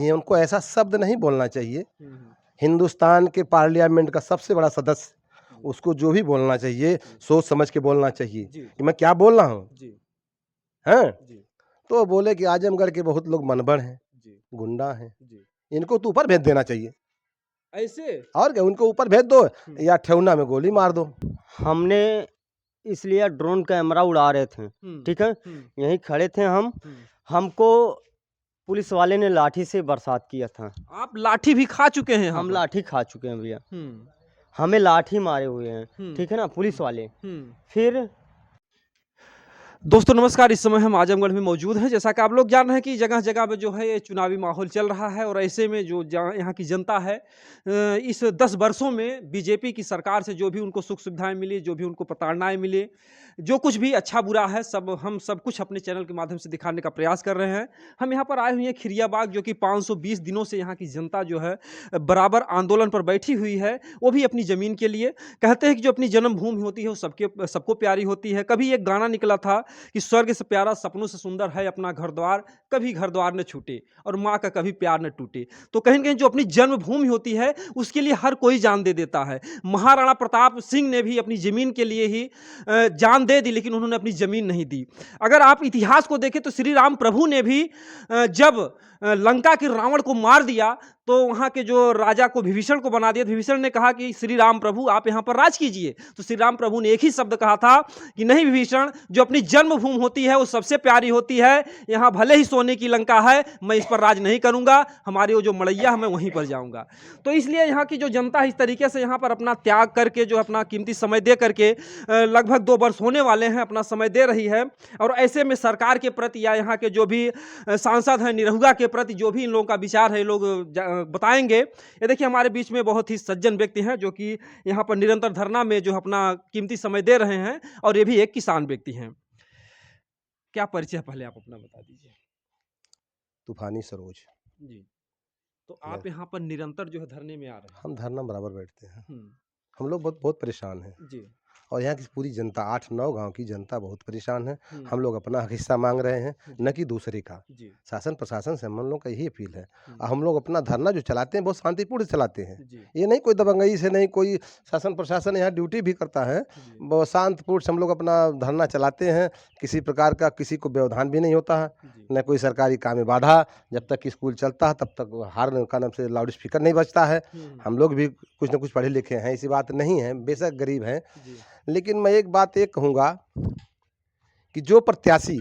ये उनको ऐसा शब्द नहीं बोलना चाहिए। हिंदुस्तान के पार्लियामेंट का सबसे बड़ा सदस्य, उसको जो भी बोलना चाहिए सोच समझ के बोलना चाहिए कि मैं क्या बोल रहा हूँ। हैं? तो वो बोले कि आजमगढ़ के बहुत लोग मनबड़ हैं, गुंडा हैं, इनको तो ऊपर भेज देना चाहिए। ऐसे और क्या, उनको ऊपर भेज दो या ठेवना में गोली मार दो। हमने इसलिए ड्रोन कैमरा उड़ा रहे थे, ठीक है, यहीं खड़े थे हम, हमको पुलिस वाले ने लाठी से बरसात किया था। आप लाठी भी खा चुके हैं? हम लाठी खा चुके हैं भैया, हमें लाठी मारे हुए हैं, ठीक है ना, पुलिस वाले। फिर दोस्तों नमस्कार, इस समय हम आजमगढ़ में मौजूद हैं। जैसा कि आप लोग जान रहे हैं कि जगह जगह पे जो है ये चुनावी माहौल चल रहा है और ऐसे में जो यहाँ की जनता है, इस 10 वर्षों में बीजेपी की सरकार से जो भी उनको सुख सुविधाएं मिली, जो भी उनको प्रताड़नाएं मिली, जो कुछ भी अच्छा बुरा है, हम सब कुछ अपने चैनल के माध्यम से दिखाने का प्रयास कर रहे हैं। हम यहाँ पर आए हुए हैं खिरियाबाग, जो कि 520 दिनों से यहाँ की जनता जो है बराबर आंदोलन पर बैठी हुई है, वो भी अपनी ज़मीन के लिए। कहते हैं कि जो अपनी जन्मभूमि होती है वो सबको प्यारी होती है। कभी एक गाना निकला था कि स्वर्ग से प्यारा सपनों से सुंदर है अपना घर द्वार, कभी घर द्वार न छूटे और माँ का कभी प्यार न टूटे। तो कहीं न कहीं जो अपनी जन्मभूमि होती है उसके लिए हर कोई जान दे देता है। महाराणा प्रताप सिंह ने भी अपनी ज़मीन के लिए ही जान दे दी, लेकिन उन्होंने अपनी ज़मीन नहीं दी। अगर आप इतिहास को देखें तो श्री राम प्रभु ने भी जब लंका के रावण को मार दिया तो वहाँ के जो राजा को विभीषण को बना दिया, विभीषण ने कहा कि श्री राम प्रभु आप यहाँ पर राज कीजिए। तो श्री राम प्रभु ने एक ही शब्द कहा था कि नहीं विभीषण, जो अपनी जन्मभूमि होती है वो सबसे प्यारी होती है। यहाँ भले ही सोने की लंका है, मैं इस पर राज नहीं करूँगा, हमारी वो जो मड़ैया है मैं वहीं पर जाऊँगा। तो इसलिए यहाँ की जो जनता इस तरीके से यहाँ पर अपना त्याग करके, जो अपना कीमती समय दे करके, लगभग 2 वर्ष होने वाले हैं, अपना समय दे रही है। और ऐसे में सरकार के प्रति या यहाँ के जो भी सांसद हैं निरहुआ के प्रति जो भी इन लोगों का विचार है, लोग बताएंगे। ये देखिए हमारे बीच में बहुत ही सज्जन व्यक्ति हैं जो कि यहाँ पर निरंतर धरना में जो अपना कीमती समय दे रहे हैं, और ये भी एक किसान व्यक्ति हैं। क्या परिचय पहले आप अपना बता दीजिए। तूफानी सरोज जी। तो आप यहाँ पर निरंतर जो है धरने में आ रहे हैं? हम धरना बराबर बैठते हैं। हम लोग बहुत परेशान हैं जी। और यहाँ की पूरी जनता 8-9 गांव की जनता बहुत परेशान है। हम लोग अपना हिस्सा मांग रहे हैं, न कि दूसरे का। शासन प्रशासन से हम लोग का यही अपील है। हम लोग अपना धरना जो चलाते हैं बहुत शांतिपूर्ण चलाते हैं। ये नहीं कोई दबंगई से, नहीं कोई शासन प्रशासन यहाँ ड्यूटी भी करता है, बहुत शांतिपूर्ण से हम लोग अपना धरना चलाते हैं। किसी प्रकार का किसी को व्यवधान भी नहीं होता है, न कोई सरकारी काम में बाधा। जब तक स्कूल चलता है तब तक हार्न का नाम से लाउड स्पीकर नहीं बजता है। हम लोग भी कुछ न कुछ पढ़े लिखे हैं, ऐसी बात नहीं है, बेशक गरीब हैं। लेकिन मैं एक बात ये कहूँगा कि जो प्रत्याशी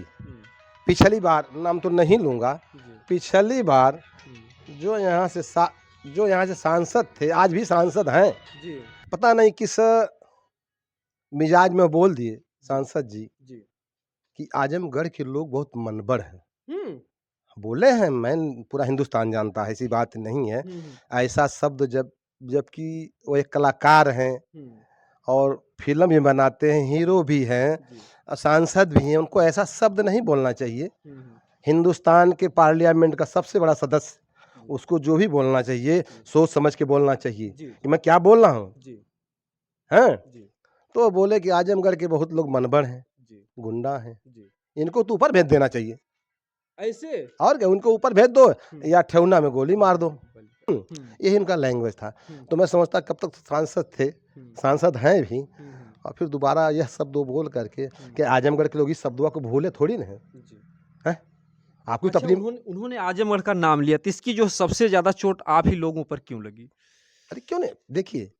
पिछली बार, नाम तो नहीं लूँगा, पिछली बार जो यहाँ से सांसद थे, आज भी सांसद हैं, पता नहीं किस मिजाज में बोल दिए सांसद जी कि आजमगढ़ के लोग बहुत मनबड़ हैं। बोले हैं, मैं पूरा हिंदुस्तान जानता है, ऐसी बात नहीं है। ऐसा शब्द जबकि वो एक कलाकार हैं और फिल्म भी बनाते हैं, हीरो भी हैं, सांसद भी हैं, उनको ऐसा शब्द नहीं बोलना चाहिए। हिंदुस्तान के पार्लियामेंट का सबसे बड़ा सदस्य, उसको जो भी बोलना चाहिए सोच समझ के बोलना चाहिए कि मैं क्या बोल रहा हूँ। हैं? तो वो बोले कि आजमगढ़ के बहुत लोग मनबड़ हैं, गुंडा हैं, इनको तो ऊपर भेज देना चाहिए। ऐसे? और क्या, उनको ऊपर भेज दो या ठेवना में गोली मार दो। यही उनका लैंग्वेज था। तो मैं समझता कब तक सांसद थे, सांसद हैं भी, और फिर दोबारा यह शब्द बोल करके कि आजमगढ़ के लोग इस शब्दों को भूले थोड़ी ना हैं। आपको अच्छा, तकलीफ, उन्होंने आजमगढ़ का नाम लिया, तो इसकी जो सबसे ज्यादा चोट आप ही लोगों पर क्यों लगी? अरे क्यों नहीं, देखिए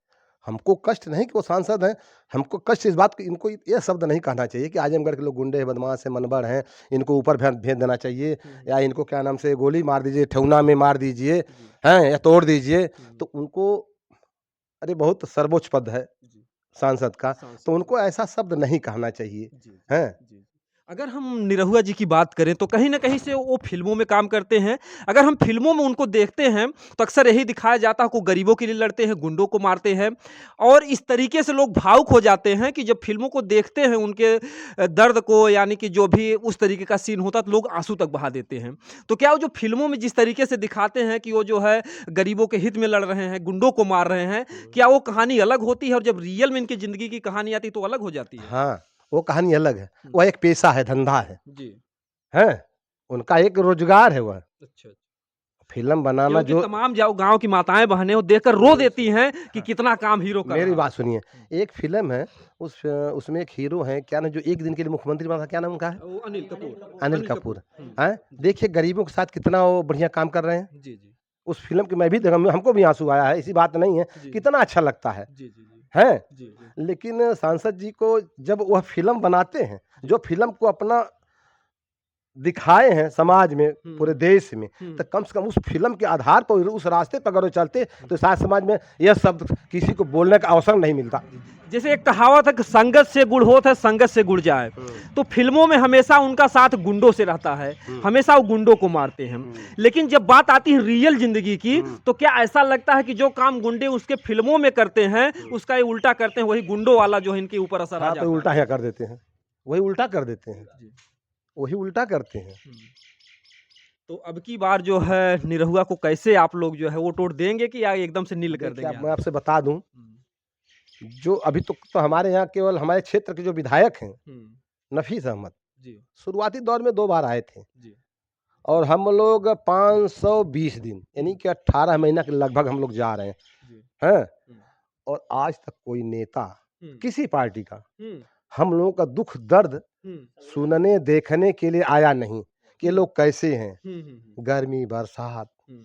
हमको कष्ट नहीं कि वो सांसद हैं, हमको कष्ट इस बात की, इनको ये शब्द नहीं कहना चाहिए कि आजमगढ़ के लोग गुंडे हैं, बदमाश हैं, मनबड़ हैं, इनको ऊपर भेज देना चाहिए, या इनको क्या नाम से गोली मार दीजिए, ठेवना में मार दीजिए, हैं, या तोड़ दीजिए। तो उनको, अरे बहुत सर्वोच्च पद है सांसद का, तो उनको ऐसा शब्द नहीं कहना चाहिए। हैं? अगर हम निरहुआ जी की बात करें तो कहीं ना कहीं से वो फिल्मों में काम करते हैं। अगर हम फिल्मों में उनको देखते हैं तो अक्सर यही दिखाया जाता है, को गरीबों के लिए लड़ते हैं, गुंडों को मारते हैं, और इस तरीके से लोग भावुक हो जाते हैं कि जब फिल्मों को देखते हैं उनके दर्द को, यानी कि जो भी उस तरीके का सीन होता है तो लोग आंसू तक बहा देते हैं। तो क्या वो जो फिल्मों में जिस तरीके से दिखाते हैं कि वो जो है गरीबों के हित में लड़ रहे हैं, गुंडों को मार रहे हैं, क्या वो कहानी अलग होती है और जब रियल में इनकी जिंदगी की कहानी आती तो अलग हो जाती है? हाँ, वो कहानी अलग है। वह एक पेशा है, धंधा है। हैं? उनका एक रोजगार है वह। अच्छा। फिल्म बनाना क्योंकि जो तमाम जाओ गांव की माताएं बहनें वो देखकर रो देती हैं कि कितना काम हीरो कर मेरी रहा बात सुनिए, एक फिल्म है उसमें एक हीरो है, क्या नाम, जो एक दिन के लिए मुख्यमंत्री बना था, क्या नाम उनका है? है। वो अनिल कपूर। अनिल कपूर। हम्म, हैं? देखिए गरीबों के साथ कितना वो बढ़िया काम कर रहे हैं। जी जी उस फिल्म की मैं भी देखा, हमको भी आंसू आया है, ऐसी बात नहीं है। जी कितना अच्छा लगता है जी जी जी हैं? जी जी लेकिन सांसद जी को जब वह फिल्म बनाते हैं, जो फिल्म को अपना दिखाए हैं समाज में, पूरे देश में, तो कम से कम उस फिल्म के आधार पर, उस रास्ते पर अगर वो चलते तो शायद समाज में यह शब्द किसी को बोलने का अवसर नहीं मिलता। जैसे एक कहावत है कि संगत से गुड़ होत है, संगत से गुड़ जाए। तो फिल्मों में हमेशा उनका साथ गुंडों से रहता है, हमेशा वो गुंडों को मारते हैं। लेकिन जब बात आती है रियल जिंदगी की, तो क्या ऐसा लगता है कि जो काम गुंडे उसके फिल्मों में करते हैं, उसका ये उल्टा करते हैं, वही गुंडों वाला जो है इनके ऊपर असर आ हाँ, जाता तो है? उल्टा क्या कर देते हैं, वही उल्टा कर देते हैं, जी। वही उल्टा करते हैं। तो अब की बार जो है निरहुआ को कैसे आप लोग जो है वोट वोट देंगे कि या एकदम से नील कर देखिए, देंगे अब मैं आपसे बता दूं, हम्म, जो अभी तक तो हमारे यहाँ केवल हमारे क्षेत्र के जो विधायक हैं, हम्म, नफीस अहमद, जी शुरुआती दौर में 2 बार आए थे, जी और हम लोग 520 दिन यानी कि 18 महीना के लगभग हम लोग जा रहे हैं, जी हैं? हम्म, और आज तक कोई नेता हम्म, किसी पार्टी का हम्म, हम लोगों का दुख दर्द हम्म, सुनने देखने के लिए आया नहीं कि ये लोग कैसे हैं। हम्म। गर्मी, बरसात, हम्म।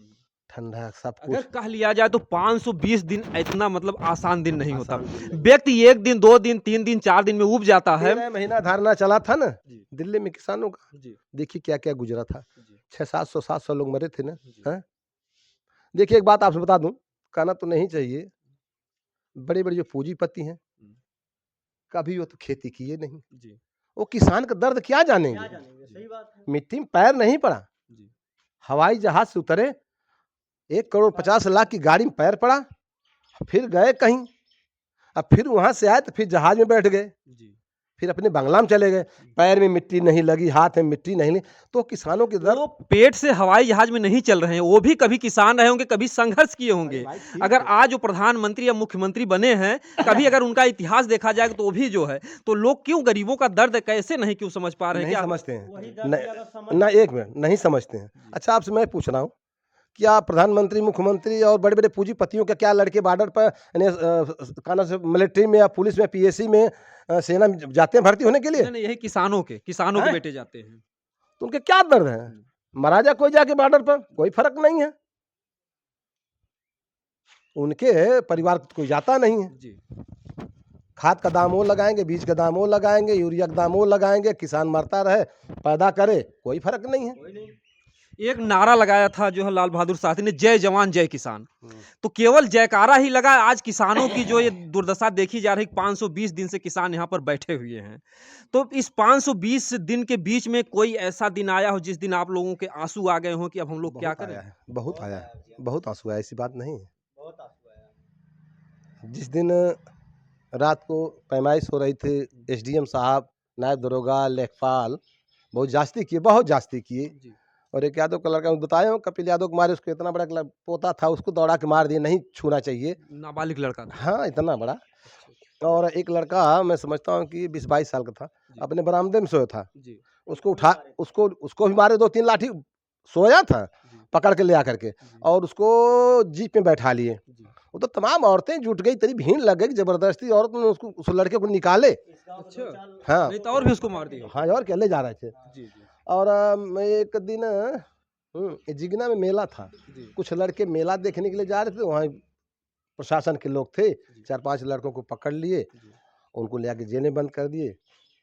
ठंडा, सब अगर कुछ कह लिया जाए तो 520 दिन इतना मतलब आसान दिन नहीं होता। आसान दिन नहीं। व्यक्ति एक दिन, 2 दिन, 3 दिन, 4 दिन में उब जाता है। 13 महीना धरना चला था ना जी दिल्ली में किसानों का, जी देखिए क्या क्या गुजरा था। जी 600-700 लोग मरे थे ना। जी हैं? देखिए एक बात आपसे बता दूं, कहना तो नहीं चाहिए, बड़े बड़े जो पूंजीपति हैं, हम्म, कभी वो तो खेती किए नहीं, जी वो किसान का दर्द क्या जानेंगे। सही बात है। मिट्टी में पैर नहीं पड़ा, जी हवाई जहाज से उतरे, 1,50,00,000 की गाड़ी में पैर पड़ा, फिर गए कहीं, अब फिर वहां से आए तो फिर जहाज में बैठ गए, जी फिर अपने बंगला में चले गए, पैर में मिट्टी नहीं लगी, हाथ में मिट्टी नहीं लगी, तो किसानों की दर्द। वो पेट से हवाई जहाज में नहीं चल रहे हैं, वो भी कभी किसान रहे होंगे, कभी संघर्ष किए होंगे। भाई ठीक अगर है। आज जो प्रधानमंत्री या मुख्यमंत्री बने हैं, कभी अगर उनका इतिहास देखा जाएगा तो वो भी जो है, तो लोग क्यों गरीबों का दर्द कैसे नहीं क्यों समझ पा रहे हैं? नहीं क्या समझते वही हैं, दर्द अगर समझ ना एक मिनट नहीं समझते हैं। अच्छा आपसे मैं पूछ रहा हूँ, क्या प्रधानमंत्री, मुख्यमंत्री और बड़े बड़े पूंजीपतियों के क्या लड़के बॉर्डर पर यानी कहना से मिलिट्री में या पुलिस में, पीएससी में, सेना में जाते हैं भर्ती होने के लिए? नहीं नहीं, यही किसानों के हैं? बेटे जाते हैं। तो उनके क्या दर्द है? महाराजा कोई जाके बॉर्डर पर, कोई फर्क नहीं है, उनके परिवार को कोई जाता नहीं है। जी खाद का दाम वो लगाएंगे, बीज का दाम वो लगाएंगे, यूरिया का दाम वो लगाएंगे, किसान मरता रहे, पैदा करे, कोई फर्क नहीं है। एक नारा लगाया था जो है लाल बहादुर शास्त्री ने, जय जवान जय किसान। तो केवल जयकारा ही लगा। आज किसानों की जो ये दुर्दशा देखी जा रही, 520 दिन से किसान यहाँ पर बैठे हुए हैं। तो इस 520 दिन के बीच में कोई ऐसा दिन आया हो जिस दिन आप लोगों के आंसू आ गए हो कि अब हम लोग क्या बहुत करें? आया है, बहुत आया है, बहुत आंसू आया, ऐसी बात नहीं है। बहुत आंसू आया। जिस दिन रात को पैमाइश हो रही थी, एसडीएम साहब, नायब दरोगा, लेखपाल बहुत जास्ती किए, बहुत जास्ती किए, जी और एक यादव का लड़का बताया हूँ, कपिल यादव को मारे, उसको इतना बड़ा पोता था, उसको दौड़ा के मार दिए, नहीं छूना चाहिए। नाबालिग लड़का था। हाँ, इतना बड़ा। अच्छा, और एक लड़का मैं समझता हूँ कि 20-22 साल का था, जी अपने बरामदे में सोया था, जी उसको उठा, उसको भी मारे, 2-3 लाठी, सोया था, जी पकड़ के ले आकर के, जी और उसको जीप में बैठा लिए। जी वो तो तमाम औरतें जुट गई, इतनी भीड़ लग गई कि जबरदस्ती औरत ने उसको, उस लड़के को निकाले। अच्छा, हाँ, नहीं तो और भी उसको मार दिया। हाँ, और क्या ले जा रहे थे। जी जी और मैं एक दिन जिगना में मेला था, जी कुछ लड़के मेला देखने के लिए जा रहे थे, वहाँ प्रशासन के लोग थे, जी 4-5 लड़कों को पकड़ लिए, जी उनको ले आके जेल में बंद कर दिए,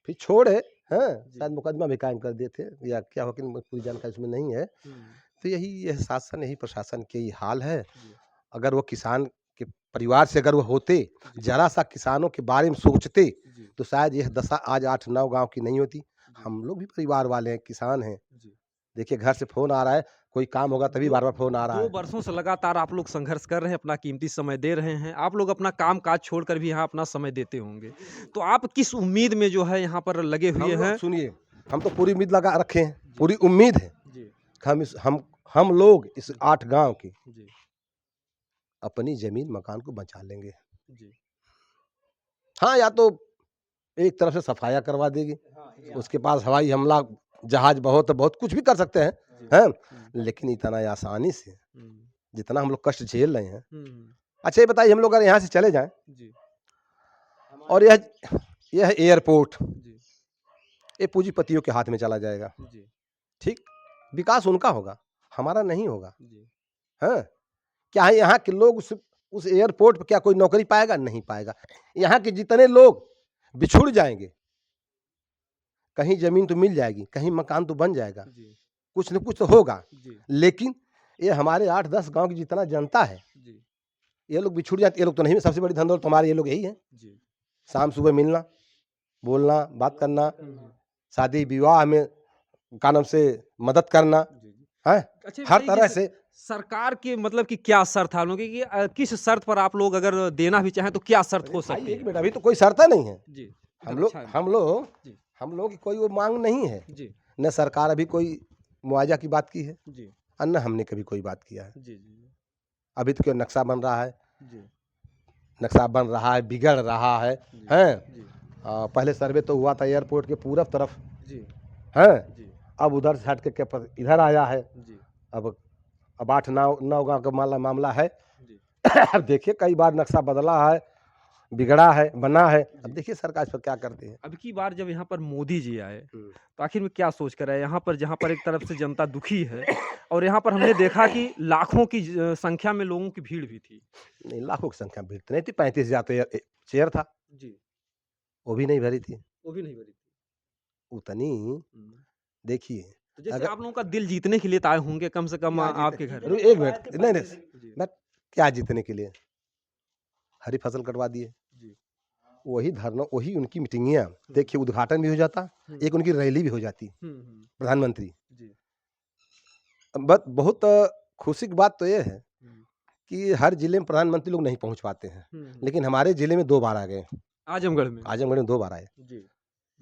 फिर छोड़े। हाँ, जी। शायद मुकदमा भी कायम कर दिए थे या क्या हो कि पूरी जानकारी इसमें नहीं है। तो यही शासन, यही प्रशासन के ही हाल है। जी अगर वो किसान के परिवार से अगर वो होते, जी जरा सा किसानों के बारे में सोचते, जी तो शायद यह दशा आज 8-9 गांव की नहीं होती। जी हम लोग भी परिवार वाले हैं, किसान हैं। जी। देखिए घर से फोन आ रहा है, कोई काम होगा तभी बार बार फोन आ रहा 2 है। वर्षों से लगातार आप लोग संघर्ष कर रहे हैं, अपना कीमती समय दे रहे हैं। आप लोग अपना काम-काज छोड़कर भी यहाँ अपना समय देते होंगे। तो आप किस उम्मीद में जो है यहाँ पर लगे हम हुए लोग हैं? सुनिए, हम तो पूरी उम्मीद लगा रखे हैं, जी। पूरी उम्मीद है जी, कि हम लोग इस 8 गांव की जी, अपनी जमीन मकान को बचा लेंगे। जी, हाँ, या तो एक तरफ से सफाया करवा देगी, उसके पास हवाई हमला, जहाज बहुत बहुत कुछ भी कर सकते हैं, हैं, लेकिन इतना आसानी से जितना हम लोग कष्ट झेल रहे हैं। अच्छा ये बताइए, हम लोग अगर यहाँ से चले जाएं और यह एयरपोर्ट ये पूंजीपतियों के हाथ में चला जाएगा, ठीक, विकास उनका होगा, हमारा नहीं होगा। हैं, क्या है यहाँ के लोग उस एयरपोर्ट पर क्या कोई नौकरी पाएगा? नहीं पाएगा। यहाँ के जितने लोग बिछुड़ जाएंगे, कहीं जमीन तो मिल जाएगी, कहीं मकान तो बन जाएगा, कुछ न कुछ तो होगा, लेकिन ये हमारे 8-10 गांव की जितना जनता है, ये लोग बिछुड़ जाते, ये लोग तो नहीं। सबसे बड़ी धन दौलत तुम्हारे ये लोग यही है, शाम सुबह मिलना, बोलना, बात करना, शादी विवाह में का नाम से मदद करना है, अच्छा, हर तरह से। सरकार के मतलब कि क्या शर्त है लोगों की, किस शर्त पर आप लोग अगर देना भी चाहें तो क्या शर्त हो सकती है? एक मिनट, अभी तो कोई शर्त नहीं है जी, हम लोग की कोई वो मांग नहीं है जी। न सरकार अभी कोई मुआवजा की बात की है जी, और न हमने कभी कोई बात किया है जी। अभी तो क्यों नक्शा बन रहा है जी, नक्शा बन रहा है, बिगड़ रहा है हैं। पहले सर्वे तो हुआ था एयरपोर्ट के पूरब तरफ जी, हैं, अब उधर से हट के इधर आया है जी। अब 8-9 गाँव का मामला है अब देखिए, कई बार नक्शा बदला है, बिगड़ा है, बना है, अब देखिए सरकार इस पर क्या करती है। अब की बार जब यहाँ पर मोदी जी आए तो आखिर में क्या सोच कर आए यहाँ पर, जहाँ पर एक तरफ से जनता दुखी है और यहाँ पर हमने देखा कि लाखों की संख्या में लोगों की भीड़ भी थी। नहीं, लाखों की संख्या भीड़ तो नहीं थी, 35,000 तो चेयर था जी, वो भी नहीं भरी थी, उतनी। देखिए, तो जैसे आप लोगों का दिल जीतने के लिए तो आए होंगे कम से कम आपके घर। एक मिनट, नहीं, मैं क्या जीतने के लिए? हरी फसल कटवा दिए, वही धरना, वही उनकी मीटिंगियां, देखिए उद्घाटन भी हो जाता, एक उनकी रैली भी हो जाती, प्रधानमंत्री। बहुत खुशी की बात तो ये है कि हर जिले में प्रधानमंत्री लोग नहीं पहुंच पाते हैं, लेकिन हमारे जिले में 2 बार आ गए, आजमगढ़ में 2 बार आए,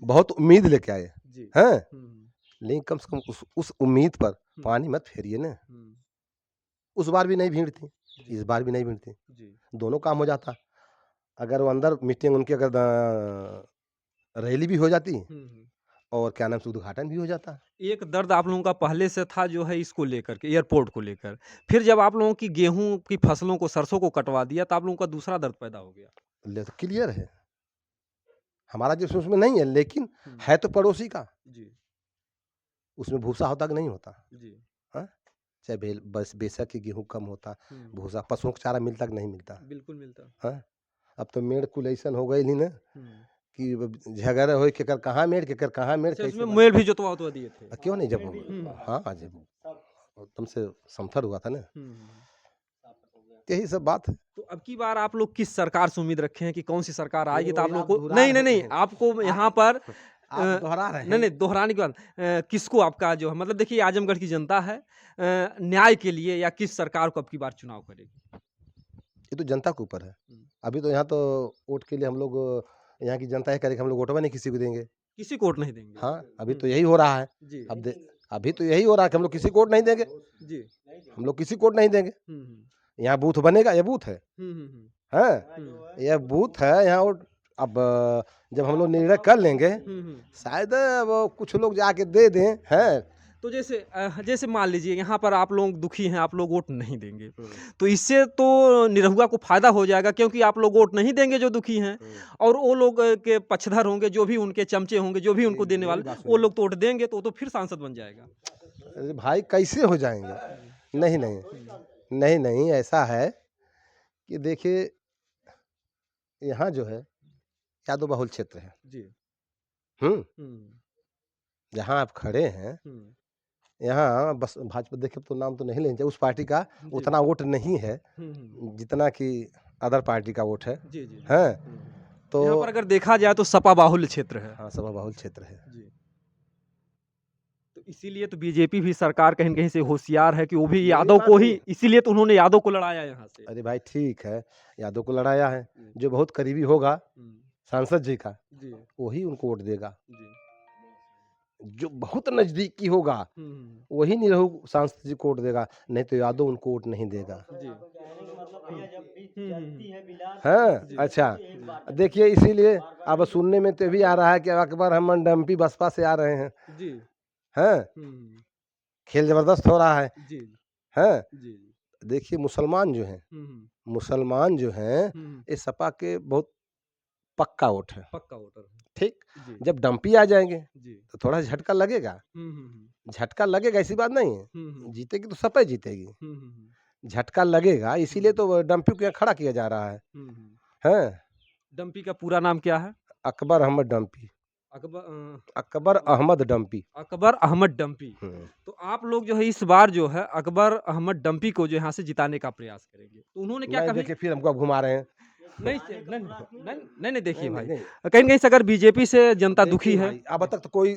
बहुत उम्मीद लेके आए हैं, लेकिन कम से कम उस उम्मीद पर पानी मत फेरिए ना। उस बार भी नहीं भीड़ थी, इस बार भी नहीं भीड़ थी, दोनों काम हो जाता। अगर वो अंदर मीटिंग उनकी अगर रैली भी हो जाती और क्या नाम से उद्घाटन भी हो जाता। एक दर्द आप लोगों का पहले से था जो है इसको लेकर के, एयरपोर्ट को लेकर, फिर जब आप लोगों की गेहूं की फसलों को, सरसों को कटवा दिया तो आप लोगों का दूसरा दर्द पैदा हो गया। तो क्लियर है, हमारा जिस उसमें नहीं है, लेकिन है तो पड़ोसी का जी, उसमें भूसा होता कि नहीं होता जी, हाँ, चाहे बस बेशक कि गेहूं कम होता, भूसा पशुओं को चारा मिलता कि नहीं मिलता? बिल्कुल मिलता। हाँ, अब तो मेड़ कुलैसन हो गई नहीं ना कि झगड़ा हो केकर कहाँ मेड़, केकर कहाँ मेड़, इसमें मेड़ भी जोतवा दिए थे, क्यों नहीं? जब हाँ, जब एकदम से समथर हुआ था ना, यही सब बात है। तो अब की बार आप लोग किस सरकार से उम्मीद रखे हैं कि कौन सी सरकार आएगी? तो आप लोग को नहीं आपको यहाँ पर दोहरा रहे हैं। नहीं दोहराने के बाद किसको आपका जो है, मतलब देखिए आजमगढ़ की जनता है, न्याय के लिए या किस सरकार को अब की बार चुनाव करेगी? ये तो जनता के ऊपर है। अभी तो यहाँ तो वोट के लिए हम लोग, यहाँ की जनता है करेगी, हम लोग वोटवा नहीं किसी को देंगे, किसी को वोट नहीं देंगे। हाँ, अभी तो यही हो रहा है जी। अभी तो यही हो रहा है कि हम लोग किसी को वोट नहीं देंगे जी, हम लोग किसी को वोट नहीं देंगे। यहाँ बूथ बनेगा, ये बूथ है, यह बूथ है यहाँ। अब जब हम लोग निर्णय कर लेंगे, शायद अब कुछ लोग जाके दे दें, हैं। तो जैसे मान लीजिए यहाँ पर आप लोग दुखी हैं, आप लोग वोट नहीं देंगे, तो इससे तो निरहुआ को फायदा हो जाएगा, क्योंकि आप लोग वोट नहीं देंगे जो दुखी हैं, और वो लोग के पक्षधर होंगे, जो भी उनके चमचे होंगे, जो भी उनको देने वाले, वो लोग तो वोट देंगे, तो फिर सांसद बन जाएगा। अरे भाई कैसे हो जाएंगे? नहीं, ऐसा है कि देखिए यहाँ जो है यादव बहुल क्षेत्र है जी, जहाँ आप खड़े हैं यहाँ बस भाजपा, देखिए तो नाम तो नहीं लेंगे, उस पार्टी का उतना वोट नहीं है जितना कि अदर पार्टी का वोट है जी, हैं। तो यहाँ पर अगर देखा जाए तो सपा बाहुल्य क्षेत्र है। हाँ, सपा बाहुल्य क्षेत्र है जी। तो इसीलिए तो बीजेपी भी सरकार कहीं कहीं से होशियार है कि वो भी यादव को ही, इसीलिए तो उन्होंने यादव को लड़ाया यहाँ से। अरे भाई ठीक है, यादव को लड़ाया है, जो बहुत करीबी होगा सांसद जी का वही उनको वोट देगा, जो बहुत नजदीकी होगा वही निरहु सांसद जी को वोट देगा, नहीं तो यादव उनको वोट नहीं देगा। हाँ, अच्छा देखिए, इसीलिए अब सुनने में तो भी आ रहा है कि अकबर हम डम्पी बसपा से आ रहे हैं, हैं, खेल ज़बरदस्त हो रहा है। जी, हैं? जी। देखिए मुसलमान जो हैं, हुँ, हुँ। मुसलमान जो हैं, हुँ, हुँ। ये सपा के बहुत पक्का वोट है, पक्का वोटर है। ठीक? जी, जब डंपी आ जाएँगे, जी। तो थोड़ा झटका लगेगा। हुँ, हुँ, हुँ। झटका लगेगा ऐसी बात नहीं हुँ, है। हुँ। जीतेगी तो सपा जीतेगी। हुँ, हुँ, हुँ। झटका लगेगा इसीलिए हुँ, तो डंपी को यहाँ खड़ा किया जा रहा है। हुँ, हुँ। हैं? डंपी का पूरा नाम क्या है? अकबर अहमद डंपी। अकबर अकबर अहमद डंपी। अकबर अहमद डंपी। हुँ। तो आप लोग जो है इस बार जो है अकबर अहमद डंपी को जो यहाँ से जिताने का प्रयास करेंगे। तो उन्होंने क्या नहीं कभी देखिए फिर हमको अब घुमा रहे हैं। नहीं से नहीं नहीं नहीं नहीं देखिए नहीं, नहीं, भाई, नहीं। कहीं न कहीं से अगर बीजेपी से जनता दुखी देखिए है भाई, अब तक तो कोई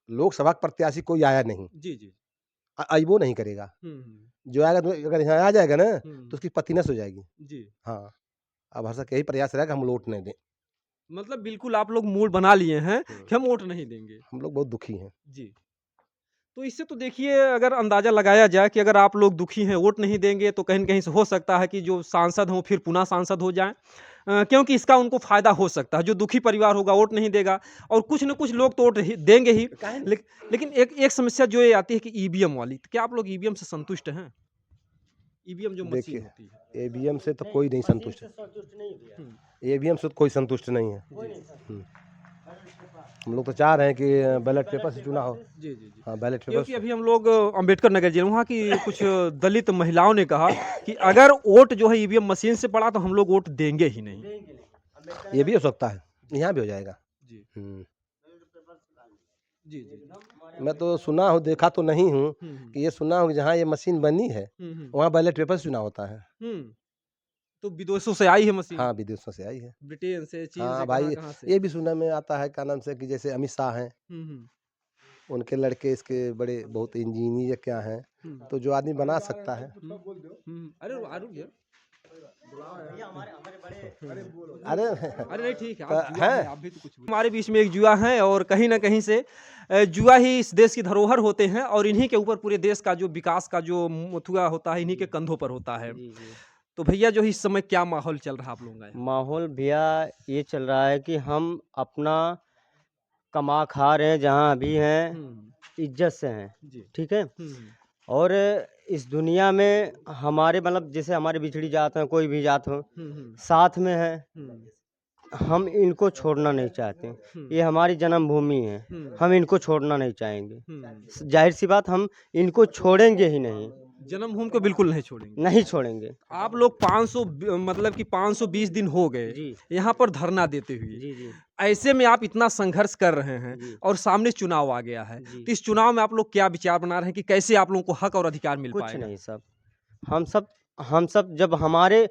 लोकसभा का प्रत्याशी कोई आया नहीं। जी, जी। अइबो नहीं करेगा। हुँ, हुँ। जो आएगा तो अगर यहाँ आ जाएगा ना, तो हुँ। उसकी पत्ती नष्ट हो जाएगी। जी। हाँ, अब हर सक यही प्रयास रहेगा हम वोट नहीं दें। मतलब बिल्कुल आप लोग मूड बना लिए हैं हुँ। कि हम वोट नहीं देंगे। हम लोग बहुत दुखी हैं। जी। तो इससे तो देखिए अगर अंदाज़ा लगाया जाए कि अगर आप लोग दुखी हैं, वोट नहीं देंगे तो कहीं न कहीं से हो सकता है कि जो सांसद हों फिर पुनः सांसद हो जाएँ। क्योंकि इसका उनको फ़ायदा हो सकता है। जो दुखी परिवार होगा वोट नहीं देगा और कुछ न कुछ लोग तो वोट ही देंगे ही। काहे नहीं? लेकिन एक एक समस्या जो ये आती है कि ईवीएम वाली, तो क्या आप लोग ईवीएम से संतुष्ट हैं? ईवीएम जो मशीन देखिए, होती है। ईवीएम से तो कोई नहीं संतुष्ट है। हुँ, ईवीएम से तो कोई संतुष्ट नहीं है। जी। हुँ। हम लोग तो चाह रहे हैं कि बैलेट पेपर से चुनाव हो। जी, जी, जी। हाँ, बैलेट पेपर क्योंकि से। अभी हम लोग अम्बेडकर नगर जेल वहाँ की कुछ दलित महिलाओं ने कहा कि अगर वोट जो है ईवीएम मशीन से पड़ा तो हम लोग वोट देंगे ही नहीं। ये भी हो सकता है। यहाँ भी हो जाएगा। जी। हुँ। जी, जी। मैं तो सुना हूँ, देखा तो नहीं हूँ हुँ, हुँ। कि ये सुना हूँ कि जहाँ ये मशीन बनी है, हुँ, हुँ। वहाँ बैलेट पेपर से चुनाव होता है। हुँ। तो विदेशों से आई है मशीन, हाँ, विदेशों से आई है। ब्रिटेन से, चीन हाँ से, भाई, कहाँ-कहाँ से। ये भी सुनने में आता है क्या नाम से कि जैसे अमित शाह हैं, हुँ, हुँ। उनके लड़के इसके बड़े बहुत इंजीनियर क्या हैं, हुँ। तो जो आदमी बना सकता है। हुँ। हुँ। अरे रुक गया। अरे अरे नहीं ठीक है, तो आप जुआ हैं? है, आप भी तो कुछ हमारे बीच में एक जुआ है और कहीं न कहीं से जुआ ही इस देश की धरोहर होते हैं और इन्हीं के ऊपर पूरे देश का जो विकास का जो मथुआ होता है, इन्हीं के कंधों पर होता है। जी, जी। तो भैया जो इस समय क्या माहौल चल रहा है आप लोगों का यहाँ? माहौल भैया ये चल रहा है कि हम अपना कमा खा रहे हैं जहाँ अभी हैं, हुँ, इज्जत से हैं, जी। ठीक है? हुँ, हुँ, और इस दुनिया में हमारे मतलब जैसे हमारे बिछड़ी जात हैं, कोई भी जात हो, हुँ, हुँ, साथ में है, हुँ, हम इनको छोड़ना नहीं चाहते। हुँ, ये हमारी जन्मभूमि है, हुँ, हम इनको छोड़ना नहीं चाहेंगे। हुँ। ज़ाहिर-सी बात हम इनको छोड़ेंगे ही नहीं, जन्मभूमि को बिल्कुल नहीं छोड़ेंगे। नहीं छोड़ेंगे। आप लोग 500 मतलब कि 520 दिन हो गए, जी, यहाँ पर धरना देते हुए। जी, जी, ऐसे में आप इतना संघर्ष कर रहे हैं जी, और सामने चुनाव आ गया है। जी। तो इस चुनाव में आप लोग क्या विचार बना रहे हैं कि कैसे आप लोगों को हक और अधिकार मिल कुछ पाएगा? नहीं सब हम सब जब हमारे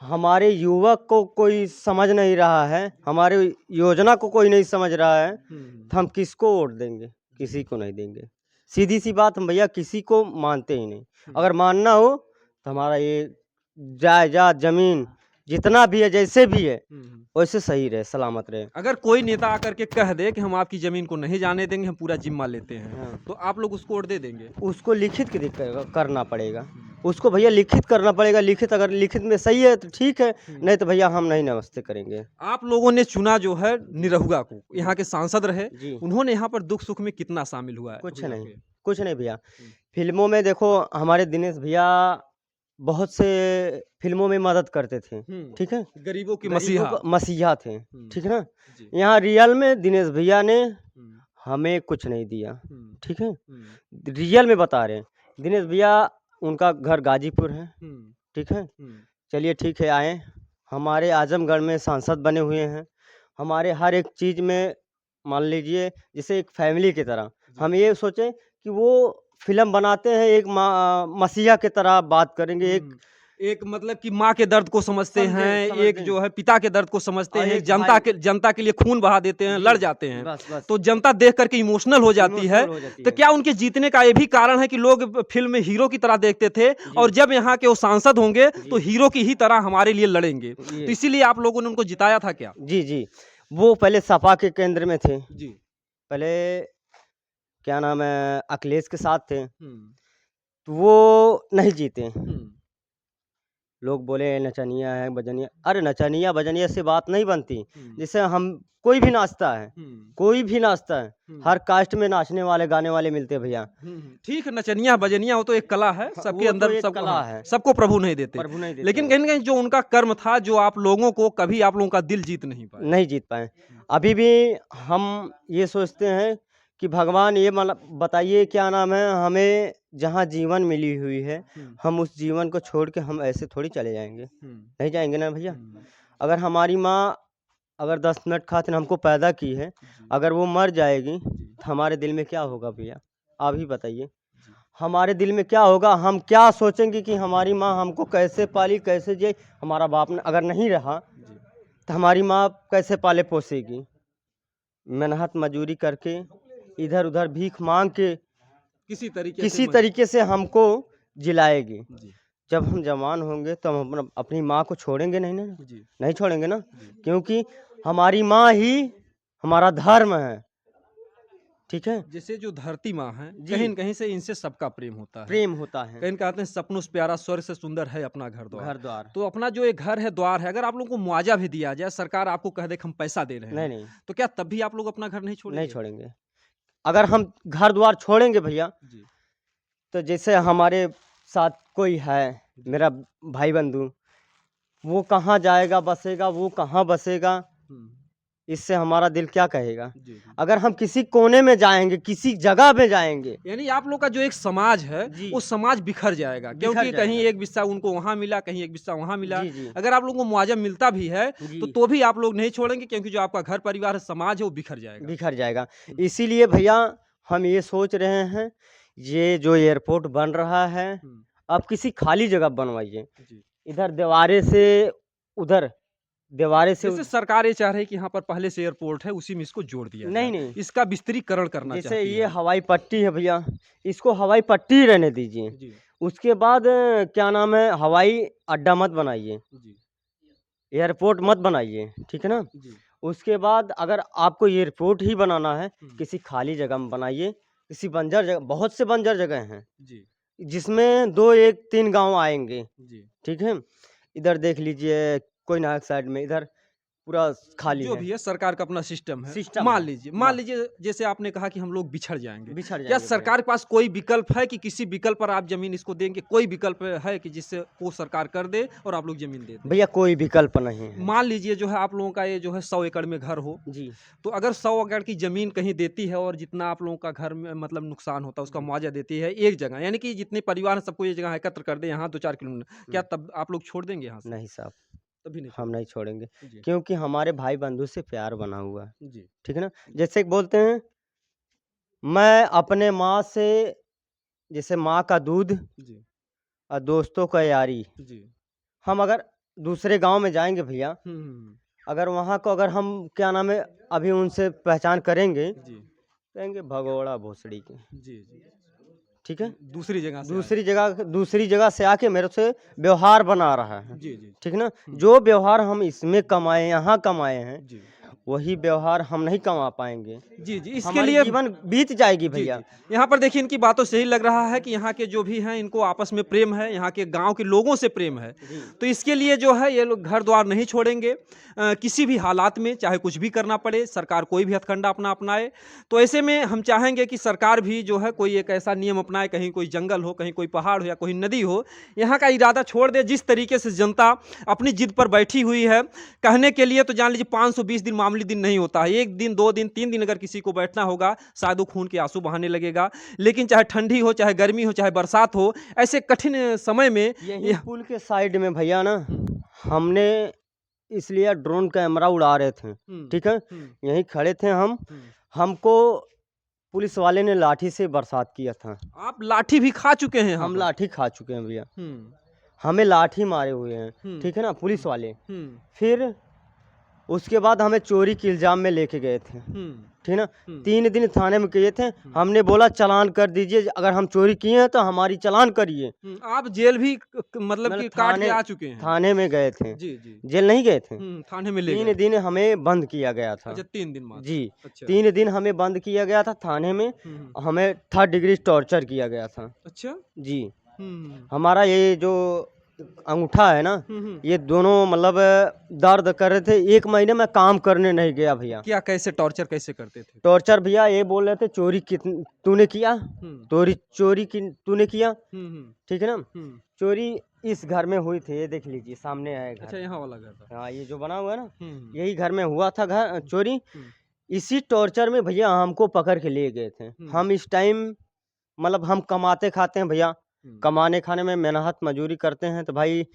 हमारे युवक को कोई समझ नहीं रहा है, हमारे योजना को कोई नहीं समझ रहा है, हुँ, तो हम किसको वोट देंगे? किसी को नहीं देंगे। सीधी-सी बात हम भैया किसी को मानते ही नहीं। हुँ, अगर मानना हो तो हमारा ये जायदाद, ज़मीन जितना भी है, जैसे भी है, हुँ, हुँ। वैसे सही रहे, सलामत रहे। अगर कोई नेता आकर के कह दे कि हम आपकी ज़मीन को नहीं जाने देंगे, हम पूरा ज़िम्मा लेते हैं, हाँ। तो आप लोग उसको वोट दे देंगे? उसको लिखित के करना पड़ेगा। उसको भैया लिखित करना पड़ेगा, लिखित अगर लिखित में सही है तो ठीक है, नहीं तो भैया हम नहीं नमस्ते करेंगे। आप लोगों ने चुना जो है निरहुआ को, यहाँ के सांसद रहे, जी। उन्होंने यहाँ पर दुख-सुख में कितना शामिल हुआ है कुछ हुए नहीं, आपके? कुछ नहीं भैया। हुँ। फ़िल्मों में देखो हमारे दिनेश भैया बहुत से फ़िल्मों में मदद करते थे, हुँ। ठीक है? गरीबों के गरीबों मसीहा। का मसीहा थे, हुँ। ठीक है ना? जी। यहाँ रियल में दिनेश भैया ने हुँ, हमें कुछ नहीं दिया, हुँ, ठीक है? हुँ, रियल में बता रहे हैं। दिनेश भैया उनका घर गाज़ीपुर है, हुँ, ठीक है? हुँ, चलिए ठीक है आए, हमारे आज़मगढ़ में सांसद बने हुए हैं, हमारे हर एक चीज़ में मान लीजिए जैसे एक फैमिली की तरह, जी। हम ये सोचें कि वो फ़िल्म बनाते हैं एक मसीहा की तरह बात करेंगे, एक हुँ। एक मतलब कि माँ के दर्द को समझते हैं, एक समझते जो हैं है पिता के दर्द को समझते और हैं, एक भाई जनता के लिए खून बहा देते हैं, जी, लड़ जाते हैं। बस, बस तो जनता देख कर के इमोशनल हो जाती है। इमोशनल हो जाती तो है। क्या उनके जीतने का ये भी कारण है कि लोग फ़िल्म में हीरो की तरह देखते थे और जी, जब यहाँ के वो सांसद होंगे तो जी, हीरो की ही तरह हमारे लिए लड़ेंगे। तो ये इसीलिए आप लोगों ने उनको जिताया था क्या? जी, जी। वो पहले सपा के केंद्र में थे, जी। पहले क्या नाम है अखिलेश के साथ थे, हुँ, तो वो नहीं जीते। हुँ, लोग बोले नचनिया है बजनिया, अरे नचनिया बजनिया से बात नहीं बनती। जैसे हम कोई भी नाचता है, कोई भी नाचता है, हर कास्ट में नाचने वाले गाने वाले मिलते हैं भैया। ठीक है, नचनिया बजनिया वो तो एक कला है, सबके वो तो अंदर एक सब कला हाँ, है। सबको प्रभु नहीं देते। प्रभु नहीं देते लेकिन हैं। कहीं न कहीं जो उनका कर्म था, जो आप लोगों को कभी आप लोगों का दिल जीत नहीं पाए। नहीं जीत पाए। अभी भी हम ये सोचते हैं कि भगवान ये मतलब बताइए क्या नाम है, हमें जहाँ जीवन मिली हुई है, हम उस जीवन को छोड़ के हम ऐसे थोड़ी चले जाएँगे। नहीं जाएँगे ना भैया। अगर हमारी माँ अगर 10 मिनट खातिर हमको पैदा की है, अगर वो मर जाएगी तो हमारे दिल में क्या होगा भैया? आप ही बताइए। हमारे दिल में क्या होगा? हम क्या सोचेंगे कि हमारी माँ हमको कैसे पाली, कैसे जिए? हमारा बाप न अगर नहीं रहा तो हमारी माँ कैसे पाले पोसेगी? मेहनत मजूरी करके इधर-उधर भीख माँग के किसी तरीके से हमको जिलाएगी। जब हम जवान होंगे तो हम अपनी माँ को छोड़ेंगे नहीं ना? नहीं छोड़ेंगे ना? क्योंकि हमारी माँ ही हमारा धर्म है। ठीक है? जैसे जो धरती माँ है, जी। कहीं न कहीं से इनसे सबका प्रेम होता है। प्रेम होता है। कहीं कहते हैं सपनों से प्यारा स्वर्ग से सुंदर है अपना घर द्वार। घर-द्वार। तो अपना जो एक घर है, द्वार है, अगर आप लोगों को मुआवजा भी दिया जाए, सरकार आपको कह दे कि हम पैसा दे रहे हैं, नहीं, नहीं, तो क्या तब भी आप लोग अपना घर नहीं छोड़ेंगे? नहीं छोड़ेंगे। अगर हम घर-द्वार छोड़ेंगे भैया, जी। तो जैसे हमारे साथ कोई है, मेरा भाई बंधु, वो कहाँ जाएगा बसेगा, वो कहाँ बसेगा, इससे हमारा दिल क्या कहेगा? जी, जी। अगर हम किसी कोने में जाएँगे, किसी जगह में जाएँगे, यानी आप लोग का जो एक समाज है, जी। वो समाज बिखर जाएगा, बिखर क्योंकि कहीं जाएगा। एक हिस्सा उनको वहाँ मिला, कहीं एक हिस्सा वहाँ मिला। जी, जी। अगर आप लोगों को मुआवजा मिलता भी है, जी। तो भी आप लोग नहीं छोड़ेंगे, क्योंकि जो आपका घर परिवार है, समाज है, वो बिखर जाएगा। बिखर जाएगा। इसीलिए भैया हम ये सोच रहे हैं, ये जो एयरपोर्ट बन रहा है, आप किसी खाली जगह बनवाइए। जी। इधर दीवारे से उधर, दीवारे से जैसे सरकार ये चाह रही है कि यहाँ पर पहले से एयरपोर्ट है, उसी में इसको जोड़ दिया नहीं, जाए। नहीं। इसका विस्तारीकरण करना जैसे चाहती ये है। हवाई पट्टी है भैया, इसको हवाई पट्टी ही रहने दीजिए। जी, उसके बाद क्या नाम है, हवाई अड्डा मत बनाइए, जी, एयरपोर्ट मत बनाइए, ठीक है ना? जी। उसके बाद अगर आपको एयरपोर्ट ही बनाना है, किसी खाली जगह में बनाइए, किसी बंजर जगह, बहुत से बंजर जगह हैं, जी, जिसमें 2, 1, 3 गाँव आएँगे, जी। ठीक है? इधर देख लीजिए कोयनाक साइड में, इधर पूरा खाली जो है। भी है सरकार का अपना सिस्टम है। सिस्टम मान है। लीजिए मा जैसे आपने कहा कि हम लोग बिछड़ जाएँगे। बिछड़ क्या जाएँगे भैया। सरकार के पास कोई विकल्प है कि किसी विकल्प पर आप ज़मीन इसको देंगे? कोई विकल्प है कि जिससे वो सरकार कर दे और आप लोग ज़मीन दे दें? भैया कोई विकल्प नहीं है। मान लीजिए जो है आप लोगों का ये जो है 100 एकड़ में घर हो, जी। तो अगर 100 एकड़ की ज़मीन कहीं देती है और जितना आप लोगों का घर में मतलब नुकसान होता है उसका मुआवजा देती है एक जगह, यानी कि जितने परिवार हैं सबको ये जगह एकत्र कर दें यहाँ 2-4 किलोमीटर, क्या तब आप लोग छोड़ देंगे यहाँ से? नहीं साहब, तभी नहीं हम नहीं छोड़ेंगे, जी, क्योंकि हमारे भाई बंधु से प्यार बना हुआ है, जी, ठीक है ना? जैसे बोलते हैं, मैं अपने माँ से जैसे माँ का दूध जी, और दोस्तों का यारी, जी। हम अगर दूसरे गाँव में जाएँगे भैया, हुँ, अगर वहाँ को अगर हम क्या नाम है, अभी उनसे पहचान करेंगे, जी, कहेंगे भगोड़ा भोसड़ी के, जी, जी। ठीक है? दूसरी जगह से आए। दूसरी जगह से आके मेरे से व्यवहार बना रहा है, जी, जी, ठीक है ना? जो व्यवहार हम इसमें कमाए, यहाँ कमाए हैं, जी। वही व्यवहार हम नहीं कमा पाएँगे। जी, जी, इसके हमारी लिए जीवन बीत जाएगी जी, भैया। जी। यहाँ पर देखिए इनकी बातों से ही लग रहा है कि यहाँ के जो भी हैं इनको आपस में प्रेम है, यहाँ के गाँव के लोगों से प्रेम है। तो इसके लिए जो है ये लोग घर-द्वार नहीं छोड़ेंगे। किसी भी हालात में चाहे कुछ भी करना पड़े, सरकार कोई भी हथकंडा अपनाए। तो ऐसे में हम चाहेंगे कि सरकार भी जो है कोई एक ऐसा नियम अपनाए, कहीं कोई जंगल हो, कहीं कोई पहाड़ हो या कोई नदी हो, यहाँ का इरादा छोड़ दे। जिस तरीके से जनता अपनी जिद पर बैठी हुई है, कहने के लिए तो जान लीजिए 520 दिन मामूली दिन नहीं होता है। 1 दिन, 2 दिन, 3 दिन अगर किसी को बैठना होगा, शायद वो खून के आंसू बहाने लगेगा। लेकिन चाहे ठंडी हो, चाहे गर्मी हो, चाहे बरसात हो, ऐसे कठिन समय में यही पुल के साइड में भैया ना, हमने इसलिए ड्रोन कैमरा उड़ा रहे थे, ठीक है? यहीं खड़े थे हम, हमको पुलिस वाले ने लाठी से बरसात किया था। आप लाठी भी खा चुके हैं यहाँ हम पर? लाठी खा चुके हैं भैया, हुँ, हमें लाठी मारे हुए हैं, हुँ, ठीक है ना? पुलिस वाले। हुँ, फिर उसके बाद हमें चोरी के इल्ज़ाम में लेके गए थे, हुँ, ठीक ना? हुँ। 3 दिन थाने में किए थे, हमने बोला चालान कर दीजिए, अगर हम चोरी किए हैं तो हमारी चालान करिए। आप जेल भी मतलब कि काट के थाने आ चुके हैं? थाने में गए थे, जी, जी। जेल नहीं गए थे। थाने में ले 3 गए। दिन हमें बंद किया गया था। अच्छा 3 दिन मात्र। जी, अच्छा। 3 दिन हमें बंद किया गया था थाने में, हमें 3rd डिग्री टॉर्चर किया गया था। अच्छा? जी, हुँ, हमारा ये जो अंगूठा है ना, ये दोनों मतलब दर्द कर रहे थे। 1 महीने में काम करने नहीं गया भैया। क्या कैसे टॉर्चर कैसे करते थे? टॉर्चर भैया ये बोल रहे थे चोरी तूने किया, चोरी की तूने किया, ठीक है ना। चोरी इस घर में हुई थी, ये देख लीजिए सामने है घर। अच्छा, यहाँ वाला घर था। हाँ, ये जो बना हुआ है ना, यही घर में हुआ था घर चोरी। इसी टॉर्चर में भैया हमको पकड़ के ले गए थे। हम इस टाइम मतलब हम कमाते खाते हैं भैया, कमाने खाने में मेहनत मजूरी करते हैं तो भाई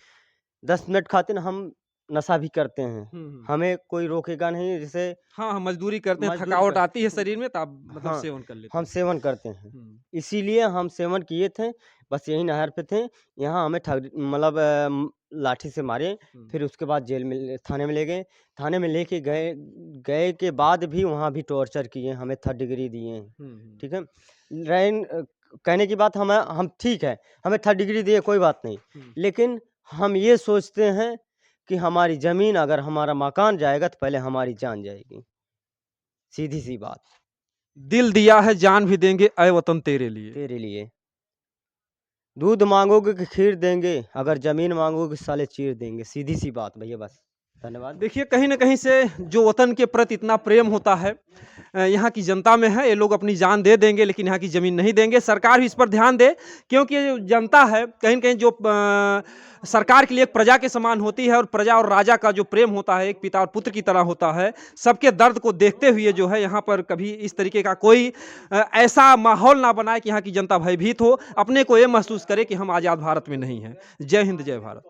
10 मिनट खाते ना हम नशा भी करते हैं, हमें कोई रोकेगा नहीं। जैसे हाँ, मजदूरी करते हैं, मजदूरी थकावट कर- आती है शरीर में, तो आप मतलब हाँ, सेवन कर लेते हम हैं। सेवन करते हैं, इसीलिए हम सेवन किए थे। बस यही नहर पे थे, यहाँ हमें मतलब लाठी से मारे। फिर उसके बाद जेल में थाने में ले गए। थाने में लेके गए गए के बाद भी वहाँ भी टॉर्चर किए, हमें 3rd डिग्री दिए हैं, ठीक है। कहने की बात हम ठीक है, हमें 3rd डिग्री दिए कोई बात नहीं, लेकिन हम ये सोचते हैं कि हमारी ज़मीन अगर हमारा मकान जाएगा तो पहले हमारी जान जाएगी, सीधी सी बात। दिल दिया है जान भी देंगे ऐ वतन तेरे लिए। तेरे लिए दूध मांगोगे कि खीर देंगे, अगर ज़मीन मांगोगे साले चीर देंगे, सीधी सी बात भैया। बस धन्यवाद। देखिए, कहीं न कहीं से जो वतन के प्रति इतना प्रेम होता है यहाँ की जनता में है। ये लोग अपनी जान दे देंगे लेकिन यहाँ की ज़मीन नहीं देंगे। सरकार भी इस पर ध्यान दे, क्योंकि ये जो जनता है कहीं न कहीं जो सरकार के लिए एक प्रजा के समान होती है, और प्रजा और राजा का जो प्रेम होता है एक पिता और पुत्र की तरह होता है। सबके दर्द को देखते हुए जो है यहाँ पर कभी इस तरीके का कोई ऐसा माहौल ना बनाए कि यहाँ की जनता भयभीत हो, अपने को ये महसूस करे कि हम आज़ाद भारत में नहीं हैं। जय हिंद, जय भारत।